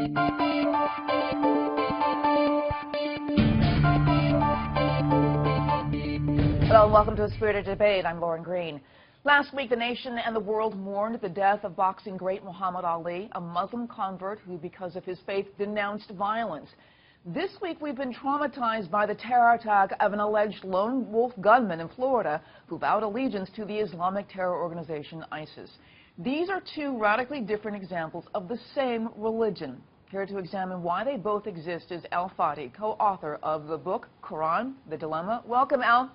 Hello and welcome to A Spirited Debate. I'm Lauren Green. Last week, the nation and the world mourned the death of boxing great Muhammad Ali, a Muslim convert who, because of his faith, denounced violence. This week, we've been traumatized by the terror attack of an alleged lone wolf gunman in Florida who vowed allegiance to the Islamic terror organization ISIS. These are two radically different examples of the same religion. Here to examine why they both exist is Fadi, co-author of the book Quran, The Dilemma. Welcome, Al.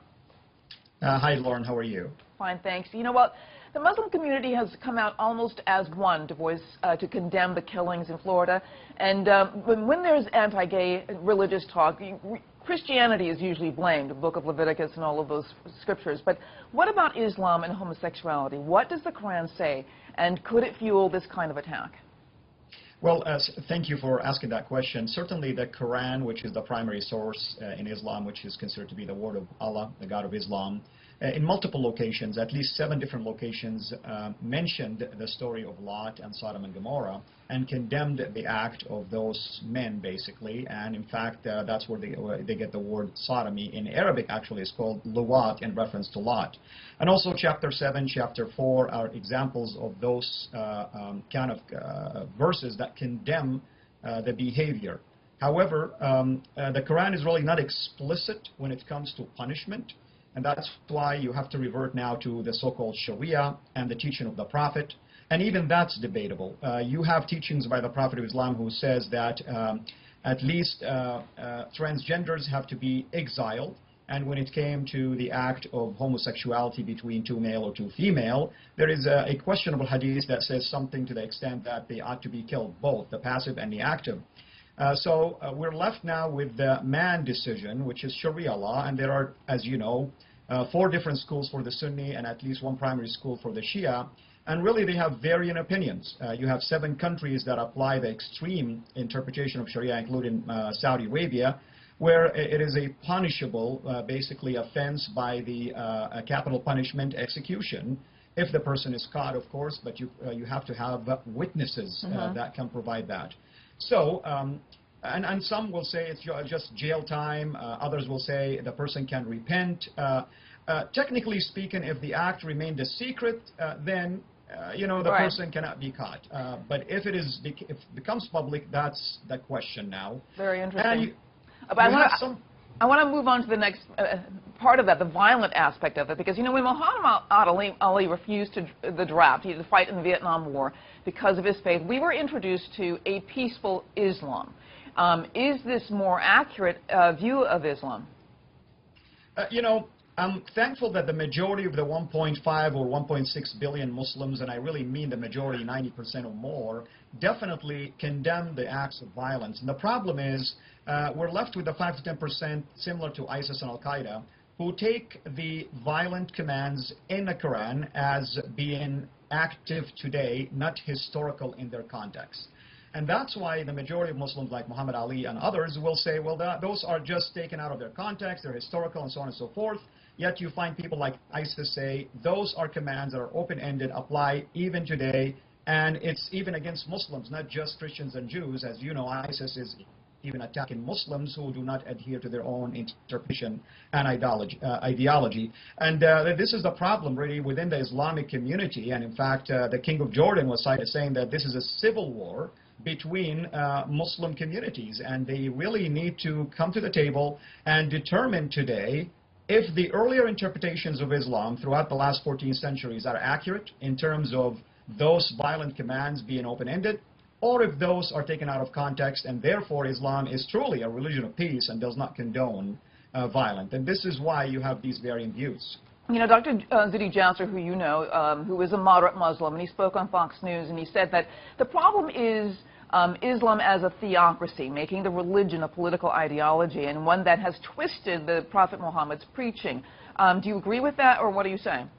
Hi, Lauren. How are you? Fine, thanks. You know what? The Muslim community has come out almost as one to condemn the killings in Florida. And when there's anti-gay religious talk, Christianity is usually blamed, the Book of Leviticus and all of those scriptures. But what about Islam and homosexuality? What does the Quran say? And could it fuel this kind of attack? Well, thank you for asking that question. Certainly the Quran, which is the primary source in Islam, which is considered to be the word of Allah, the God of Islam, in multiple locations, at least 7 different locations, mentioned the story of Lot and Sodom and Gomorrah and condemned the act of those men, basically. And in fact, that's where they get the word sodomy. In Arabic, actually, it's called luwat in reference to Lot. And also chapter 7, chapter 4 are examples of those kind of verses that condemn the behavior. However, the Quran is really not explicit when it comes to punishment. And that's why you have to revert now to the so-called Sharia and the teaching of the Prophet. And even that's debatable. You have teachings by the Prophet of Islam who says that at least transgenders have to be exiled. And when it came to the act of homosexuality between 2 male or 2 female, there is a questionable hadith that says something to the extent that they ought to be killed, both the passive and the active. So we're left now with the man decision, which is Sharia law, and there are, as you know, 4 different schools for the Sunni and at least 1 primary school for the Shia, and really they have varying opinions. You have 7 countries that apply the extreme interpretation of Sharia, including Saudi Arabia, where it is a punishable, basically, offense by the capital punishment execution, if the person is caught, of course, but you have to have witnesses that can provide that. So, and some will say it's just jail time. Others will say the person can repent. Technically speaking, if the act remained a secret, then the person cannot be caught. But if it becomes public, that's the question now. Very interesting. I want to move on to the next part of that, the violent aspect of it, because, when Muhammad Ali refused the draft, he had to fight in the Vietnam War because of his faith, we were introduced to a peaceful Islam. Is this more accurate view of Islam? I'm thankful that the majority of the 1.5 or 1.6 billion Muslims, and I really mean the majority, 90% or more, definitely condemn the acts of violence. And the problem is we're left with the 5 to 10% similar to ISIS and Al-Qaeda who take the violent commands in the Quran as being active today, not historical in their context. And that's why the majority of Muslims like Muhammad Ali and others will say, well, those are just taken out of their context, they're historical and so on and so forth. Yet you find people like ISIS say those are commands that are open-ended, apply even today, and it's even against Muslims, not just Christians and Jews. As you know, ISIS is even attacking Muslims who do not adhere to their own interpretation and ideology. And this is the problem really within the Islamic community. And in fact, the King of Jordan was cited saying that this is a civil war between Muslim communities, and they really need to come to the table and determine today if the earlier interpretations of Islam throughout the last 14 centuries are accurate in terms of those violent commands being open-ended, or if those are taken out of context and therefore Islam is truly a religion of peace and does not condone violence. And this is why you have these varying views. Dr. Zuhdi Jasser, who you know, who is a moderate Muslim, and he spoke on Fox News, and he said that the problem is Islam as a theocracy, making the religion a political ideology, and one that has twisted the Prophet Muhammad's preaching. Do you agree with that, or what are you saying?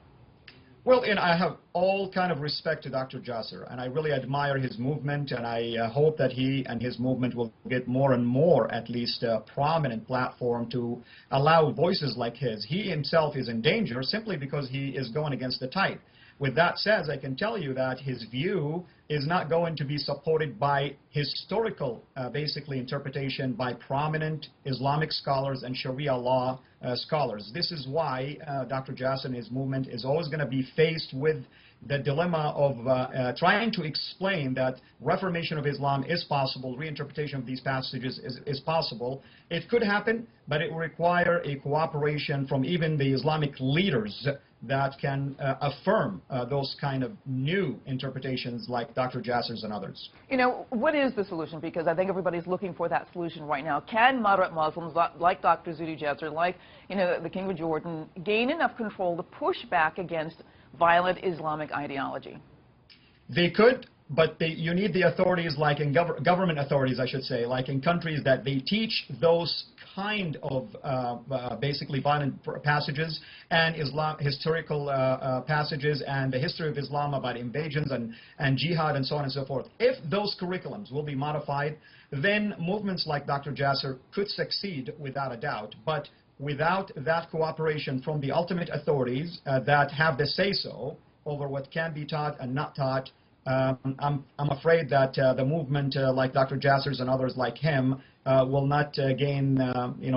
Well, I have all kind of respect to Dr. Jasser, and I really admire his movement, and I hope that he and his movement will get more and more, at least, a prominent platform to allow voices like his. He himself is in danger simply because he is going against the tide. With that said, I can tell you that his view is not going to be supported by historical, basically, interpretation by prominent Islamic scholars and Sharia law scholars. This is why Dr. Jasser and his movement is always going to be faced with the dilemma of trying to explain that reformation of Islam is possible, reinterpretation of these passages is possible. It could happen, but it will require a cooperation from even the Islamic leaders that can affirm those kind of new interpretations like Dr. Jasser's and others. You know, what is the solution? Because I think everybody's looking for that solution right now. Can moderate Muslims like Dr. Zuhdi Jasser, like, you know, the King of Jordan, gain enough control to push back against violent Islamic ideology? They could, but you need the authorities, like in government authorities, I should say, like in countries that they teach those kind of basically violent passages and historical passages and the history of Islam about invasions and jihad and so on and so forth. If those curriculums will be modified, then movements like Dr. Jasser could succeed without a doubt. But without that cooperation from the ultimate authorities that have the say-so over what can be taught and not taught, I'm afraid that the movement like Dr. Jasser's and others like him will not gain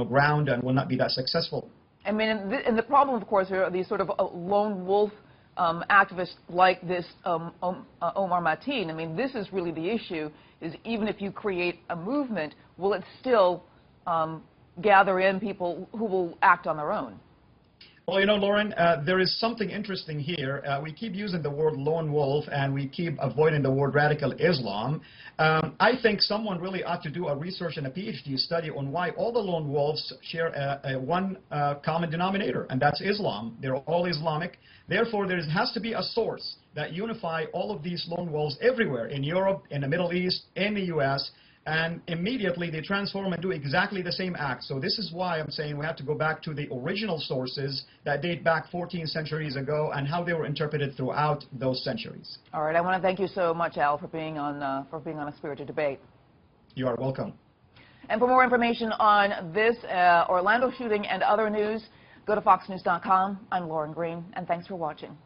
ground and will not be that successful. I mean, and the problem, of course, are these sort of lone wolf activists like this Omar Mateen. I mean, this is really the issue, is even if you create a movement, will it still gather in people who will act on their own? Well, you know, Lauren, there is something interesting here. We keep using the word lone wolf and we keep avoiding the word radical Islam. I think someone really ought to do a research and a PhD study on why all the lone wolves share one common denominator, and that's Islam. They're all Islamic. Therefore, there has to be a source that unify all of these lone wolves everywhere, in Europe, in the Middle East, in the U.S., and immediately they transform and do exactly the same act. So this is why I'm saying we have to go back to the original sources that date back 14 centuries ago and how they were interpreted throughout those centuries. All right, I want to thank you so much, Al, for being on A Spirited Debate. You are welcome. And for more information on this Orlando shooting and other news, go to foxnews.com. I'm Lauren Green, and thanks for watching.